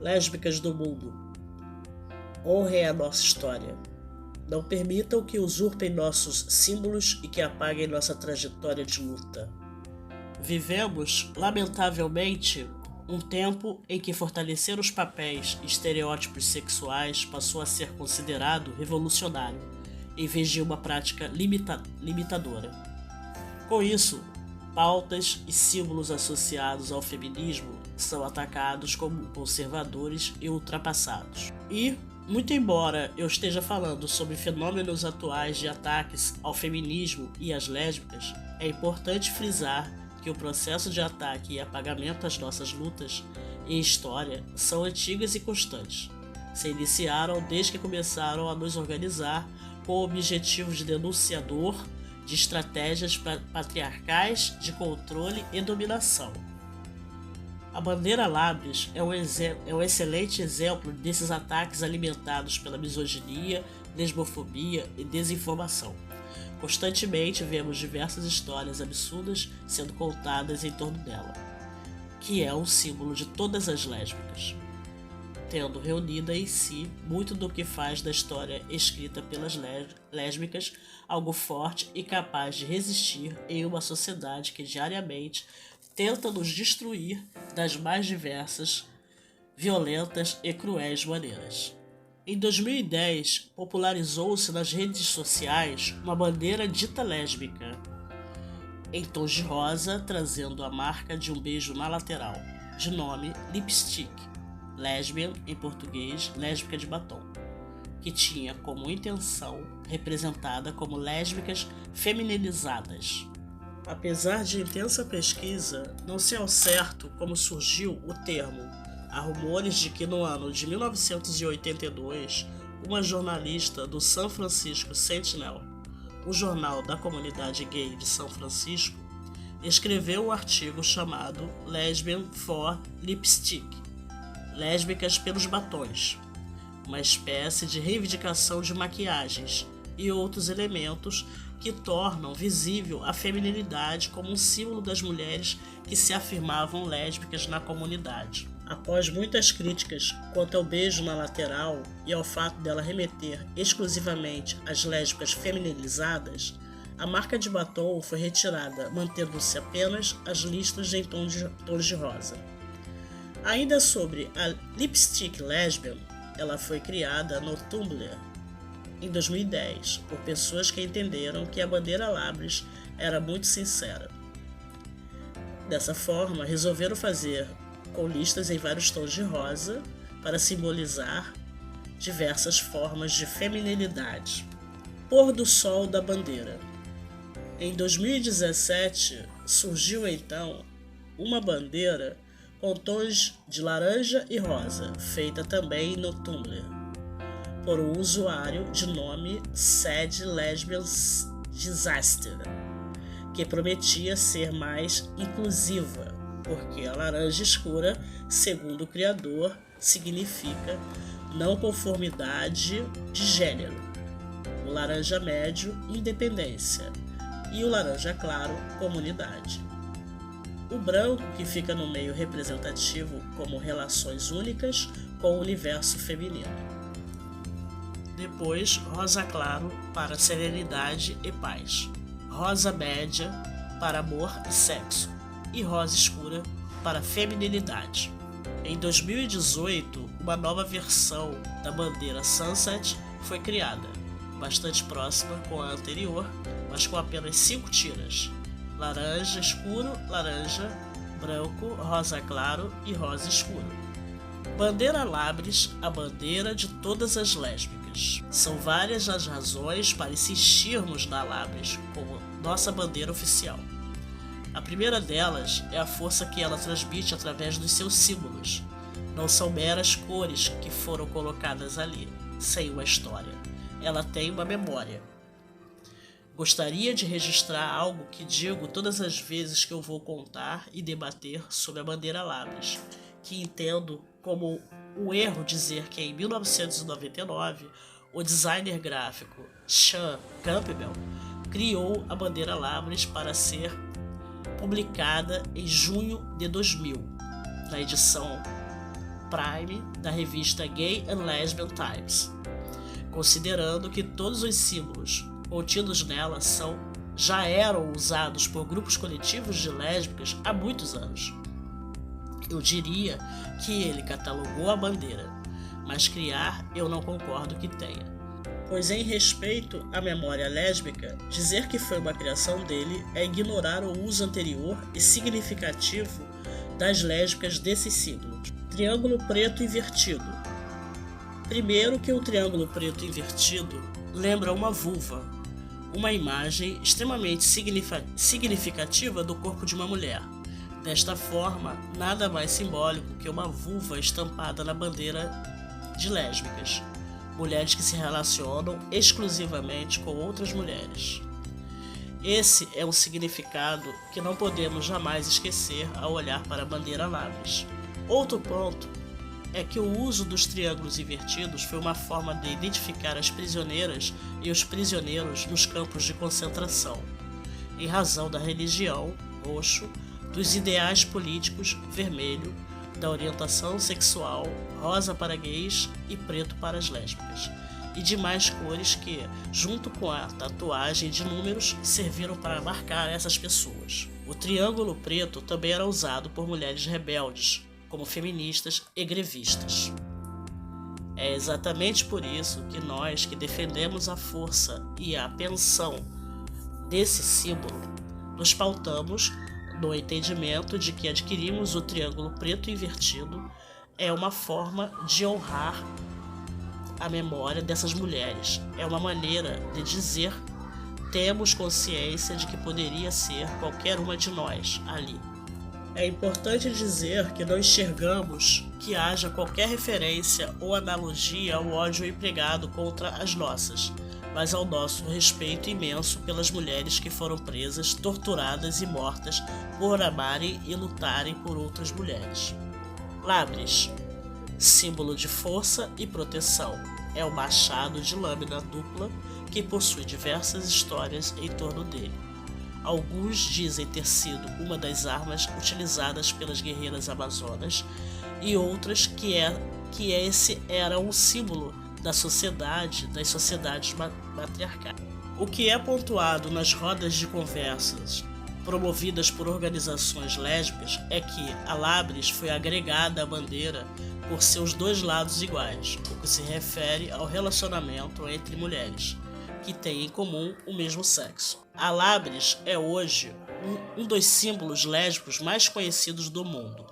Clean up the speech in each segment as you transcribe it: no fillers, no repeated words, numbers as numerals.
Lésbicas do mundo, honrem a nossa história. Não permitam que usurpem nossos símbolos e que apaguem nossa trajetória de luta. Vivemos, lamentavelmente, um tempo em que fortalecer os papéis e estereótipos sexuais passou a ser considerado revolucionário, em vez de uma prática limitadora. Com isso, pautas e símbolos associados ao feminismo são atacados como conservadores e ultrapassados. E, muito embora eu esteja falando sobre fenômenos atuais de ataques ao feminismo e às lésbicas, é importante frisar que o processo de ataque e apagamento às nossas lutas e história são antigas e constantes. Se iniciaram desde que começaram a nos organizar com o objetivo de denunciador de estratégias patriarcais de controle e dominação. A bandeira Labres é um excelente exemplo desses ataques alimentados pela misoginia, lesbofobia e desinformação. Constantemente vemos diversas histórias absurdas sendo contadas em torno dela, que é um símbolo de todas as lésbicas, tendo reunida em si muito do que faz da história escrita pelas lésbicas algo forte e capaz de resistir em uma sociedade que diariamente tenta nos destruir das mais diversas, violentas e cruéis maneiras. Em 2010, popularizou-se nas redes sociais uma bandeira dita lésbica, em tons de rosa, trazendo a marca de um beijo na lateral, de nome Lipstick, lesbian em português, lésbica de batom, que tinha como intenção representada como lésbicas feminilizadas. Apesar de intensa pesquisa, não sei ao certo como surgiu o termo. Há rumores de que no ano de 1982, uma jornalista do San Francisco Sentinel, um jornal da comunidade gay de São Francisco, escreveu um artigo chamado Lesbian for Lipstick, lésbicas pelos batons, uma espécie de reivindicação de maquiagens e outros elementos que tornam visível a feminilidade como um símbolo das mulheres que se afirmavam lésbicas na comunidade. Após muitas críticas quanto ao beijo na lateral e ao fato dela remeter exclusivamente às lésbicas feminilizadas, a marca de batom foi retirada, mantendo-se apenas as listas em tons de rosa. Ainda sobre a Lipstick Lesbian, ela foi criada no Tumblr em 2010 por pessoas que entenderam que a bandeira Labres era muito sincera. Dessa forma, resolveram fazer com listas em vários tons de rosa para simbolizar diversas formas de feminilidade. Pôr do sol da bandeira. Em 2017, surgiu então uma bandeira com tons de laranja e rosa, feita também no Tumblr, por um usuário de nome Sad Lesbian Disaster, que prometia ser mais inclusiva, porque a laranja escura, segundo o criador, significa não conformidade de gênero, o laranja médio, independência, e o laranja claro, comunidade. O branco, que fica no meio representativo como relações únicas com o universo feminino. Depois, rosa claro para serenidade e paz, rosa média para amor e sexo, e rosa escura para feminilidade. Em 2018, uma nova versão da bandeira Sunset foi criada, bastante próxima com a anterior, mas com apenas 5 tiras: laranja escuro, laranja, branco, rosa claro e rosa escuro. Bandeira Labres, a bandeira de todas as lésbicas. São várias as razões para insistirmos na Labres como nossa bandeira oficial. A primeira delas é a força que ela transmite através dos seus símbolos. Não são meras cores que foram colocadas ali, sem uma história. Ela tem uma memória. Gostaria de registrar algo que digo todas as vezes que eu vou contar e debater sobre a bandeira Labres, que entendo como um erro dizer que em 1999 o designer gráfico Sean Campbell criou a bandeira Labres para ser publicada em junho de 2000, na edição Prime da revista Gay and Lesbian Times, considerando que todos os símbolos contidos nela já eram usados por grupos coletivos de lésbicas há muitos anos. Eu diria que ele catalogou a bandeira, mas criar eu não concordo que tenha. Pois em respeito à memória lésbica, dizer que foi uma criação dele é ignorar o uso anterior e significativo das lésbicas desses símbolos. Triângulo preto invertido. Primeiro que o triângulo preto invertido lembra uma vulva, uma imagem extremamente significativa do corpo de uma mulher. Desta forma, nada mais simbólico que uma vulva estampada na bandeira de lésbicas, mulheres que se relacionam exclusivamente com outras mulheres. Esse é um significado que não podemos jamais esquecer ao olhar para a bandeira Labris. Outro ponto é que o uso dos triângulos invertidos foi uma forma de identificar as prisioneiras e os prisioneiros nos campos de concentração, em razão da religião, roxo, dos ideais políticos, vermelho, da orientação sexual, rosa para gays e preto para as lésbicas, e demais cores que, junto com a tatuagem de números, serviram para marcar essas pessoas. O triângulo preto também era usado por mulheres rebeldes, como feministas e grevistas. É exatamente por isso que nós que defendemos a força e a apreensão desse símbolo, nos pautamos no entendimento de que adquirimos o triângulo preto invertido é uma forma de honrar a memória dessas mulheres. É uma maneira de dizer temos consciência de que poderia ser qualquer uma de nós ali. É importante dizer que não enxergamos que haja qualquer referência ou analogia ao ódio empregado contra as nossas, mas ao nosso respeito imenso pelas mulheres que foram presas, torturadas e mortas por amarem e lutarem por outras mulheres. Labris, símbolo de força e proteção, é um machado de lâmina dupla que possui diversas histórias em torno dele. Alguns dizem ter sido uma das armas utilizadas pelas guerreiras amazonas e outras que esse era um símbolo das sociedades matriarcais. O que é pontuado nas rodas de conversas promovidas por organizações lésbicas é que a Labris foi agregada à bandeira por seus dois lados iguais, o que se refere ao relacionamento entre mulheres que têm em comum o mesmo sexo. A Labris é hoje um dos símbolos lésbicos mais conhecidos do mundo.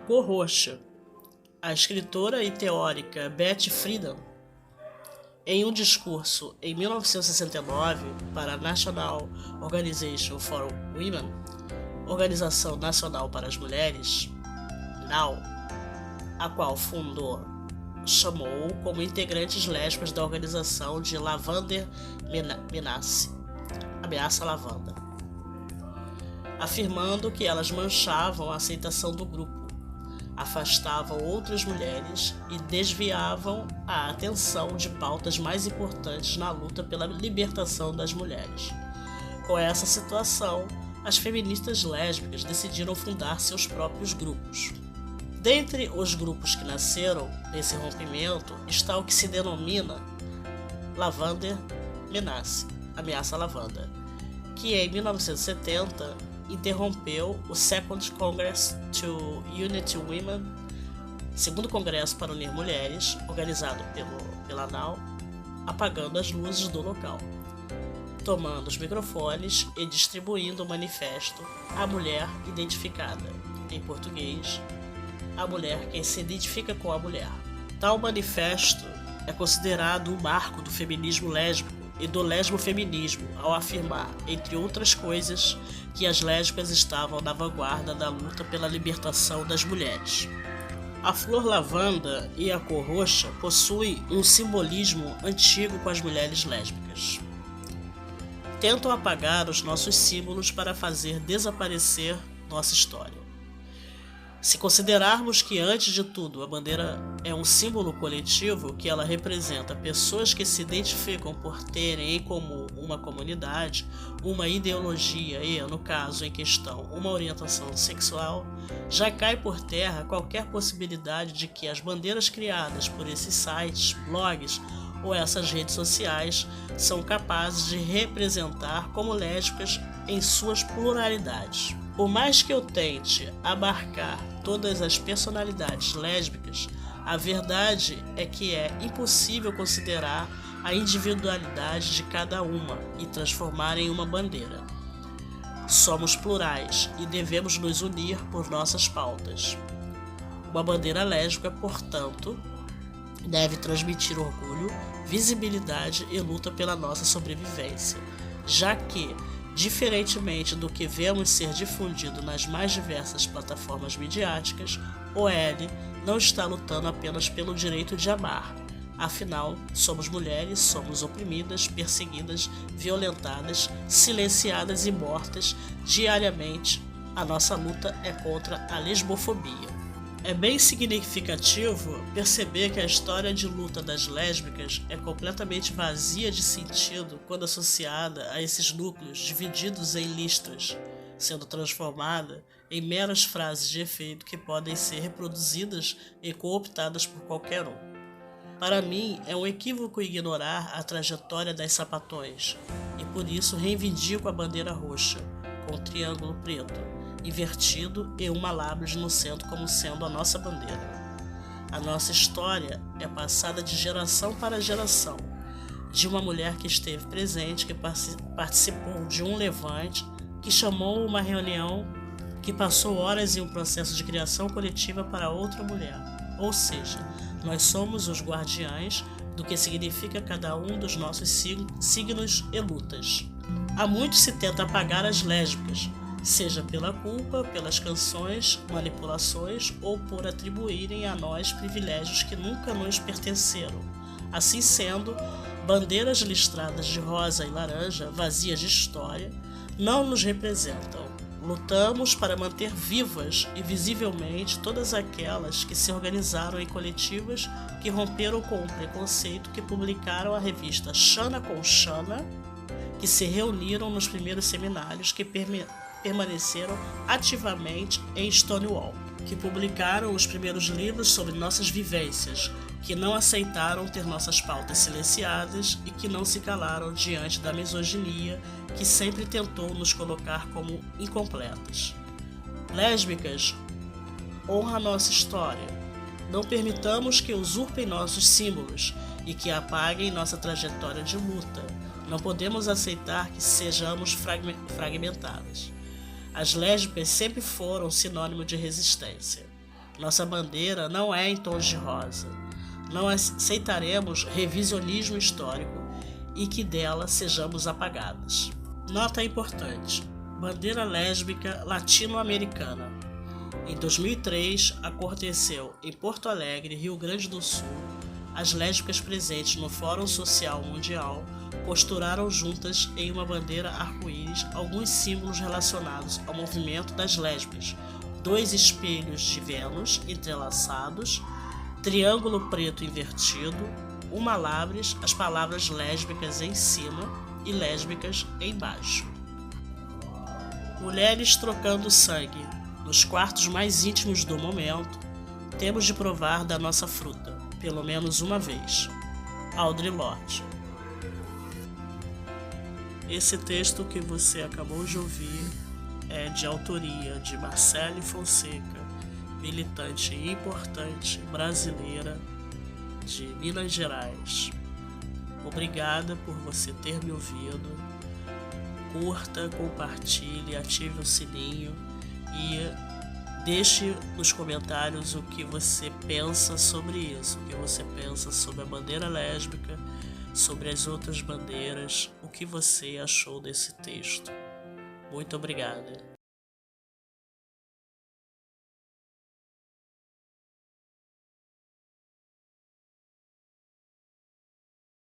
Cor roxa. A escritora e teórica Betty Friedan, em um discurso em 1969 para a National Organization for Women, Organização Nacional para as Mulheres, NOW, a qual fundou, chamou como integrantes lésbicas da organização de Lavender Menace, Ameaça Lavanda, afirmando que elas manchavam a aceitação do grupo, afastavam outras mulheres e desviavam a atenção de pautas mais importantes na luta pela libertação das mulheres. Com essa situação, as feministas lésbicas decidiram fundar seus próprios grupos. Dentre os grupos que nasceram nesse rompimento está o que se denomina Lavender Menace, Ameaça Lavanda, que em 1970 interrompeu o Second Congress to Unite Women, segundo congresso para unir mulheres, organizado pela NOW, apagando as luzes do local, tomando os microfones e distribuindo o manifesto A Mulher Identificada, em português, a mulher que se identifica com a mulher. Tal manifesto é considerado um marco do feminismo lésbico e do lesbofeminismo ao afirmar, entre outras coisas, que as lésbicas estavam na vanguarda da luta pela libertação das mulheres. A flor lavanda e a cor roxa possuem um simbolismo antigo com as mulheres lésbicas. Tentam apagar os nossos símbolos para fazer desaparecer nossa história. Se considerarmos que, antes de tudo, a bandeira é um símbolo coletivo, que ela representa pessoas que se identificam por terem em comum uma comunidade, uma ideologia e, no caso em questão, uma orientação sexual, já cai por terra qualquer possibilidade de que as bandeiras criadas por esses sites, blogs ou essas redes sociais são capazes de representar como lésbicas em suas pluralidades. Por mais que eu tente abarcar todas as personalidades lésbicas, a verdade é que é impossível considerar a individualidade de cada uma e transformar em uma bandeira. Somos plurais e devemos nos unir por nossas pautas. Uma bandeira lésbica, portanto, deve transmitir orgulho, visibilidade e luta pela nossa sobrevivência, já que, diferentemente do que vemos ser difundido nas mais diversas plataformas midiáticas, o L não está lutando apenas pelo direito de amar. Afinal, somos mulheres, somos oprimidas, perseguidas, violentadas, silenciadas e mortas diariamente. A nossa luta é contra a lesbofobia. É bem significativo perceber que a história de luta das lésbicas é completamente vazia de sentido quando associada a esses núcleos divididos em listas, sendo transformada em meras frases de efeito que podem ser reproduzidas e cooptadas por qualquer um. Para mim, é um equívoco ignorar a trajetória das sapatões, e por isso reivindico a bandeira roxa, com o triângulo preto invertido e uma lábris no centro como sendo a nossa bandeira. A nossa história é passada de geração para geração, de uma mulher que esteve presente, que participou de um levante, que chamou uma reunião, que passou horas em um processo de criação coletiva para outra mulher. Ou seja, nós somos os guardiães do que significa cada um dos nossos signos e lutas. Há muito se tenta apagar as lésbicas, seja pela culpa, pelas canções, manipulações ou por atribuírem a nós privilégios que nunca nos pertenceram. Assim sendo, bandeiras listradas de rosa e laranja, vazias de história, não nos representam. Lutamos para manter vivas e visivelmente todas aquelas que se organizaram em coletivas, que romperam com o preconceito, que publicaram a revista Xana com Xana, que se reuniram nos primeiros seminários, que permaneceram ativamente em Stonewall, que publicaram os primeiros livros sobre nossas vivências, que não aceitaram ter nossas pautas silenciadas e que não se calaram diante da misoginia que sempre tentou nos colocar como incompletas. Lésbicas, honra nossa história. Não permitamos que usurpem nossos símbolos e que apaguem nossa trajetória de luta. Não podemos aceitar que sejamos fragmentadas. As lésbicas sempre foram sinônimo de resistência. Nossa bandeira não é em tons de rosa. Não aceitaremos revisionismo histórico e que dela sejamos apagadas. Nota importante: bandeira lésbica latino-americana. Em 2003, aconteceu em Porto Alegre, Rio Grande do Sul. As lésbicas presentes no Fórum Social Mundial costuraram juntas em uma bandeira arco-íris alguns símbolos relacionados ao movimento das lésbicas: 2 espelhos de Vênus entrelaçados, triângulo preto invertido, uma lábris, as palavras lésbicas em cima e lésbicas embaixo. Mulheres trocando sangue. Nos quartos mais íntimos do momento, temos de provar da nossa fruta, pelo menos uma vez. Audre Lorde. Esse texto que você acabou de ouvir é de autoria de Marcele Fonseca, militante importante brasileira de Minas Gerais. Obrigada por você ter me ouvido. Curta, compartilhe, ative o sininho e deixe nos comentários o que você pensa sobre isso, o que você pensa sobre a bandeira lésbica, sobre as outras bandeiras, o que você achou desse texto. Muito obrigada.